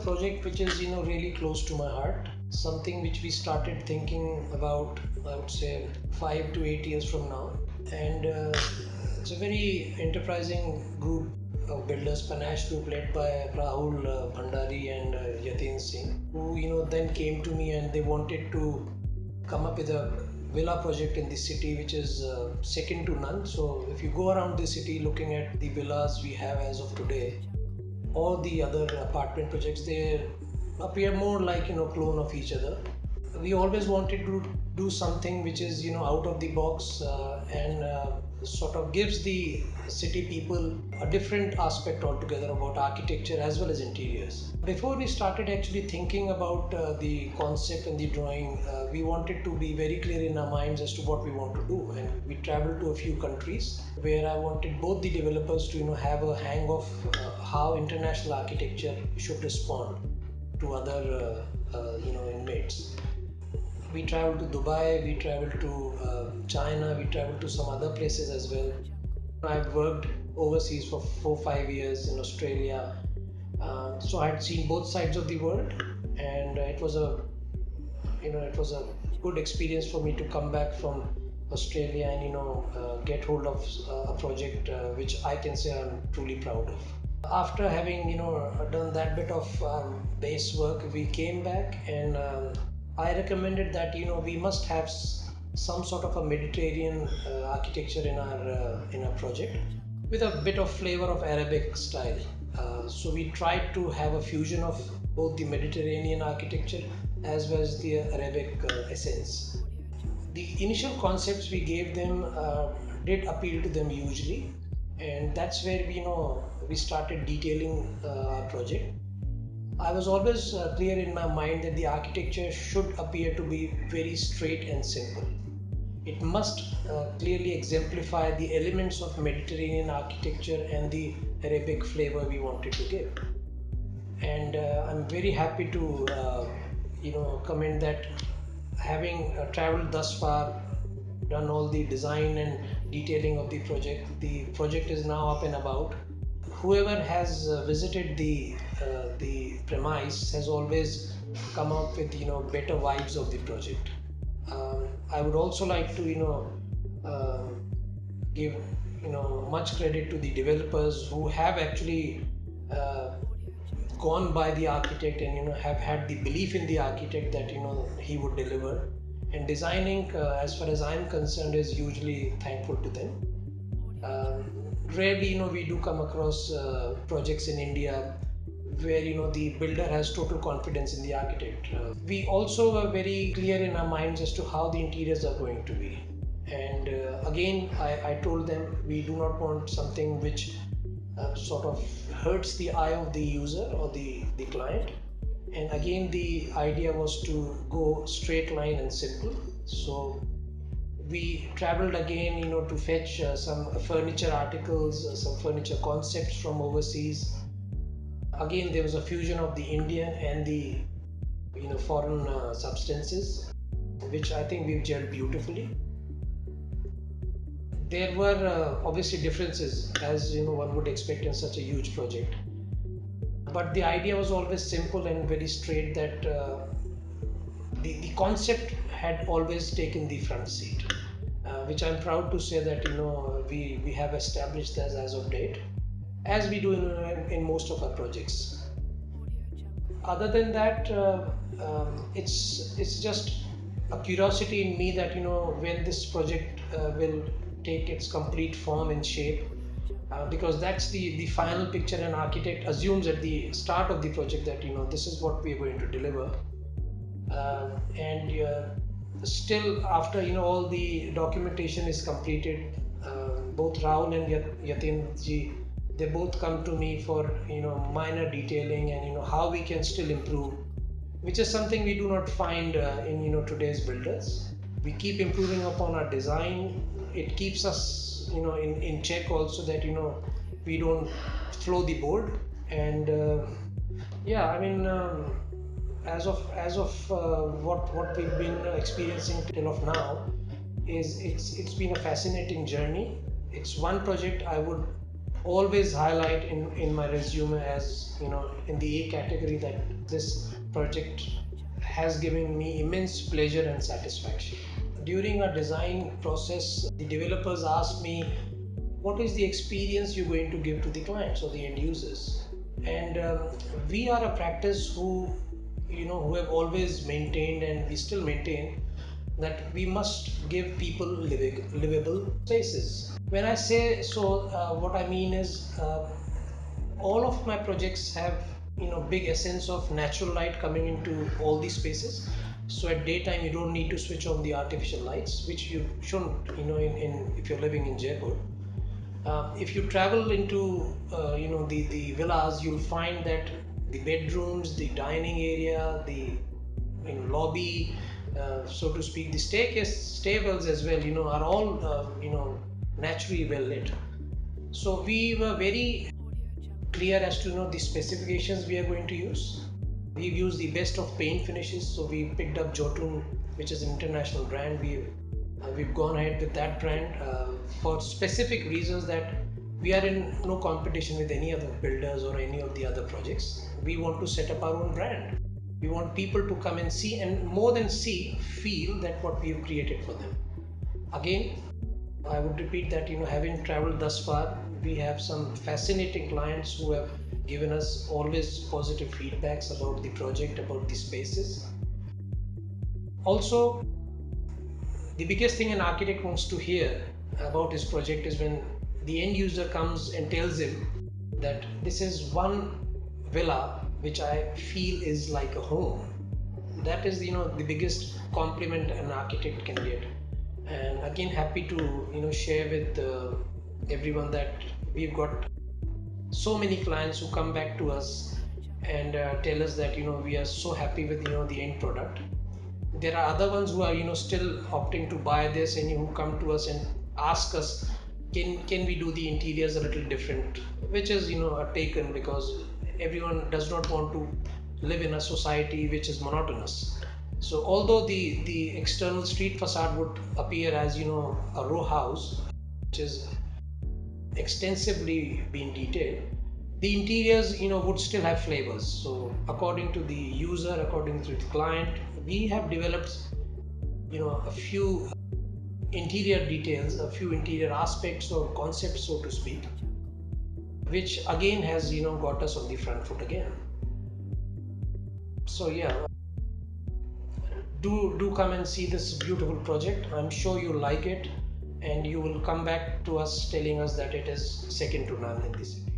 project which is really close to my heart. Something which we started thinking about, I would say, 5 to 8 years from now, and it's a very enterprising group of builders, Panache Group, led by Rahul Bhandari and Yatin Singh, who then came to me and they wanted to come up with a villa project in the city which is second to none. So if you go around the city looking at the villas we have as of today, or the other apartment projects, they appear more like clone of each other. We always wanted to do something which is out of the box, and sort of gives the city people a different aspect altogether about architecture as well as interiors. Before we started actually thinking about the concept and the drawing, we wanted to be very clear in our minds as to what we want to do, and we traveled to a few countries where I wanted both the developers to have a hang of how international architecture should respond to other inmates. We traveled to Dubai, we traveled to China, we traveled to some other places as well. I've worked overseas for 4 5 years in Australia, so I had seen both sides of the world, and it was a good experience for me to come back from Australia and get hold of a project which I can say I'm truly proud of. After having done that bit of base work, we came back and I recommended that we must have some sort of a Mediterranean architecture in our project with a bit of flavor of Arabic style. So we tried to have a fusion of both the Mediterranean architecture as well as the Arabic essence. The initial concepts we gave them did appeal to them hugely, and that's where we started detailing our project. I was always clear in my mind that the architecture should appear to be very straight and simple. It must clearly exemplify the elements of Mediterranean architecture and the Arabic flavor we wanted to give. And I'm very happy to comment that having traveled thus far, done all the design and detailing of the project is now up and about. Whoever has visited the premise has always come up with better vibes of the project. I would also like to uh, give much credit to the developers who have actually uh, gone by the architect and have had the belief in the architect that he would deliver. And designing, as far as I'm concerned, is hugely thankful to them. um, Rarely we do come across projects in India where the builder has total confidence in the architect. We also were very clear in our minds as to how the interiors are going to be, and again I told them we do not want something which sort of hurts the eye of the user or the client. And again the idea was to go straight line and simple. So we traveled again to fetch some furniture articles, some furniture concepts from overseas. Again there was a fusion of the Indian and the foreign substances, which I think we've gelled beautifully. There were obviously differences, as one would expect in such a huge project, but the idea was always simple and very straight, that the concept had always taken the front seat, which I'm proud to say that we have established as of date, as we do in most of our projects. Other than that, it's just a curiosity in me that when this project will take its complete form and shape, because that's the final picture an architect assumes at the start of the project, that this is what we are going to deliver. And still after all the documentation is completed, both Rahul and Yatin ji, they both come to me for minor detailing and how we can still improve, which is something we do not find in today's builders. We keep improving upon our design. It keeps us in check also, that we don't flow the board. And yeah, I mean, as of what we've been experiencing till of now, is it's been a fascinating journey. It's one project I would always highlight in my resume as, in the A category, that this project has given me immense pleasure and satisfaction. During our design process, the developers asked me, what is the experience you're going to give to the clients or the end users? And we are a practice who have always maintained, and we still maintain, that we must give people livable spaces. When I say so, what I mean is, all of my projects have, big essence of natural light coming into all these spaces. So at daytime you don't need to switch on the artificial lights, which you shouldn't, if you're living in Jaipur. If you travel into the villas, you'll find that the bedrooms, the dining area, the lobby, so to speak, the staircase, stables as well, are all naturally well lit. So we were very clear as to the specifications we are going to use. We've used the best of paint finishes, so we picked up Jotun, which is an international brand. We've gone ahead with that brand for specific reasons, that we are in no competition with any other builders or any of the other projects. We want to set up our own brand. We want people to come and see, and more than see, feel that what we have created for them. Again, I would repeat that, having traveled thus far, we have some fascinating clients who have given us always positive feedbacks about the project, about the spaces. Also, the biggest thing an architect wants to hear about his project is when the end user comes and tells him that this is one villa which I feel is like a home. That is, the biggest compliment an architect can get. And again, happy to share with everyone that we've got so many clients who come back to us and tell us that we are so happy with the end product. There are other ones who are still opting to buy this, and who come to us and ask us, can we do the interiors a little different, which is a taken, because everyone does not want to live in a society which is monotonous. So although the external street facade would appear as a row house, which is extensively been detailed, the interiors would still have flavors. So according to the user, according to the client, we have developed a few interior details, a few interior aspects or concepts, so to speak, which again has got us on the front foot again. So yeah, do come and see this beautiful project. I'm sure you'll like it, and you will come back to us telling us that it is second to none in this city.